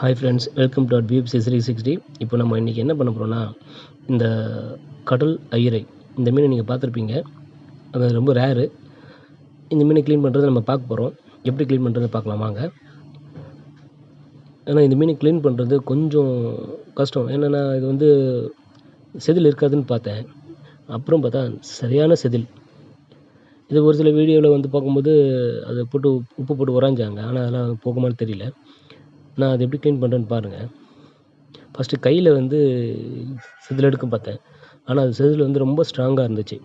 Hi friends, welcome to PFC 360. இப்போ நம்ம இன்றைக்கி என்ன பண்ண போகிறோம்னா, இந்த கடல் ஐயிரை இந்த மீனை நீங்கள் பார்த்துருப்பீங்க. அது ரொம்ப ரேரு. இந்த மீனை க்ளீன் பண்ணுறதை நம்ம பார்க்க போகிறோம். எப்படி க்ளீன் பண்ணுறதை பார்க்கலாம் வாங்க. ஏன்னா இந்த மீனை க்ளீன் பண்ணுறது கொஞ்சம் கஷ்டம். என்னென்னா இது வந்து செதில் இருக்காதுன்னு பார்த்தேன். அப்புறம் பார்த்தா சரியான செதில். இது ஒரு சில வீடியோவில் வந்து பார்க்கும்போது அதை போட்டு உப்பு போட்டு உறைஞ்சாங்க. ஆனால் அதெல்லாம் போகுமான்னு தெரியல. நான் அதை எப்படி க்ளீன் பண்ணுறேன்னு பாருங்கள். ஃபஸ்ட்டு கையில் வந்து செதில் எடுக்க பார்த்தேன். ஆனால் அது செதில் வந்து ரொம்ப ஸ்ட்ராங்காக இருந்துச்சு.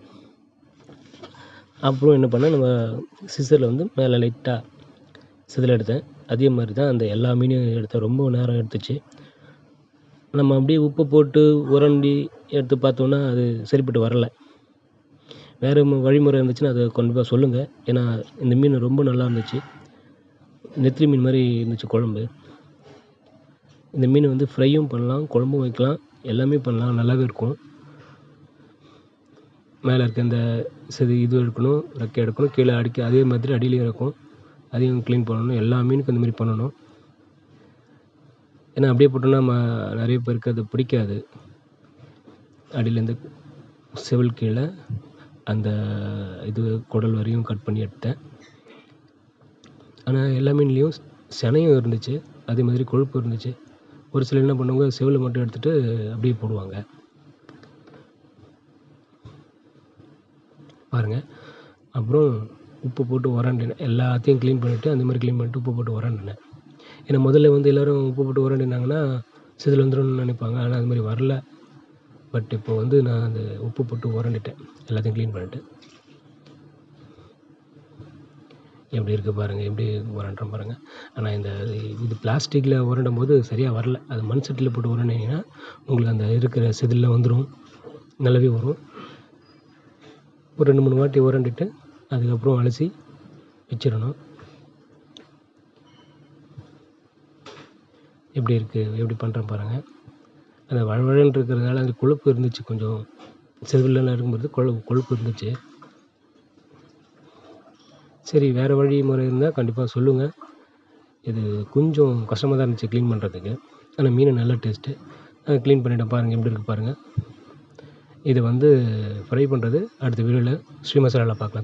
அப்புறம் என்ன பண்ணேன், நம்ம சிசரில் வந்து மேலே லைட்டாக செதில் எடுத்தேன். அதே மாதிரி தான் அந்த எல்லா மீனையும் எடுத்தேன். ரொம்ப நேரம் எடுத்துச்சு. நம்ம அப்படியே உப்பு போட்டு உரண்டி எடுத்து பார்த்தோன்னா அது சரிப்பட்டு வரலை. வேறு வழிமுறை இருந்துச்சுன்னா அதை கண்டிப்பாக சொல்லுங்கள். ஏன்னா இந்த மீன் ரொம்ப நல்லா இருந்துச்சு. நெத்திலி மீன் மாதிரி இருந்துச்சு குழம்பு. இந்த மீன் வந்து ஃப்ரையும் பண்ணலாம், குழம்பும் வைக்கலாம், எல்லாமே பண்ணலாம், நல்லாவே இருக்கும். மேலே இருக்க இந்த இது எடுக்கணும், ரெக்கை எடுக்கணும், கீழே அதே மாதிரி அடியிலையும் இருக்கும். அதையும் க்ளீன் பண்ணணும். எல்லா மீனுக்கும் இந்த மாதிரி பண்ணணும். ஏன்னா அப்படியே போட்டோன்னா நிறைய பேருக்கு அது பிடிக்காது. அடியிலேருந்து செவில் கீழே அந்த குடல் வரையும் கட் பண்ணி எடுத்தேன். ஆனால் எல்லா மீன்லேயும் செனையும் இருந்துச்சு, அதே மாதிரி கொழுப்பு இருந்துச்சு. ஒரு சிலர் என்ன பண்ணுவாங்க, செவில் மட்டும் எடுத்துகிட்டு அப்படியே போடுவாங்க. பாருங்கள். அப்புறம் உப்பு போட்டு உரண்டினேன். எல்லாத்தையும் க்ளீன் பண்ணிவிட்டு அந்த மாதிரி க்ளீன் பண்ணிட்டு உப்பு போட்டு உரண்டினேன். ஏன்னா முதல்ல வந்து எல்லோரும் உப்பு போட்டு உரண்டினாங்கன்னா செதில் வந்துடும்னு நினைப்பாங்க. ஆனால் அது மாதிரி வரல. பட் இப்போ வந்து நான் அந்த உப்பு போட்டு உரண்டிட்டேன், எல்லாத்தையும் க்ளீன் பண்ணிவிட்டு. எப்படி இருக்குது பாருங்கள், எப்படி உரண்டுறேன் பாருங்கள். ஆனால் இது பிளாஸ்டிக்கில் உரண்டும் போது சரியாக வரல. அது மண் சட்டியில் போட்டு உரண்டிங்கன்னா உங்களுக்கு அந்த இருக்கிற செதில்லாம் வந்துடும், நல்லாவே வரும். ஒரு 2-3 வாட்டி உரண்டிட்டு அதுக்கப்புறம் அலசி வச்சிடணும். எப்படி இருக்குது, எப்படி பண்ணுறேன் பாருங்கள். அந்த வழவழன்னு இருக்கிறதுனால அந்த கொழுப்பு இருந்துச்சு, கொஞ்சம் செதிலெலாம் இருக்கும்போது கொழுப்பு இருந்துச்சு. சரி, வேறு வழிமுறை இருந்தால் கண்டிப்பாக சொல்லுங்கள். இது கொஞ்சம் கஷ்டமாக தான் இருந்துச்சு க்ளீன் பண்ணுறதுக்கு. ஆனால் மீன் நல்ல டேஸ்ட்டு. க்ளீன் பண்ணிவிட்டேன் பாருங்கள், எப்படி இருக்குது பாருங்கள். இதை வந்து ஃப்ரை பண்ணுறது அடுத்த வீடியோவில் ஸ்ரீ மசாலாவில் பார்க்கலாம்.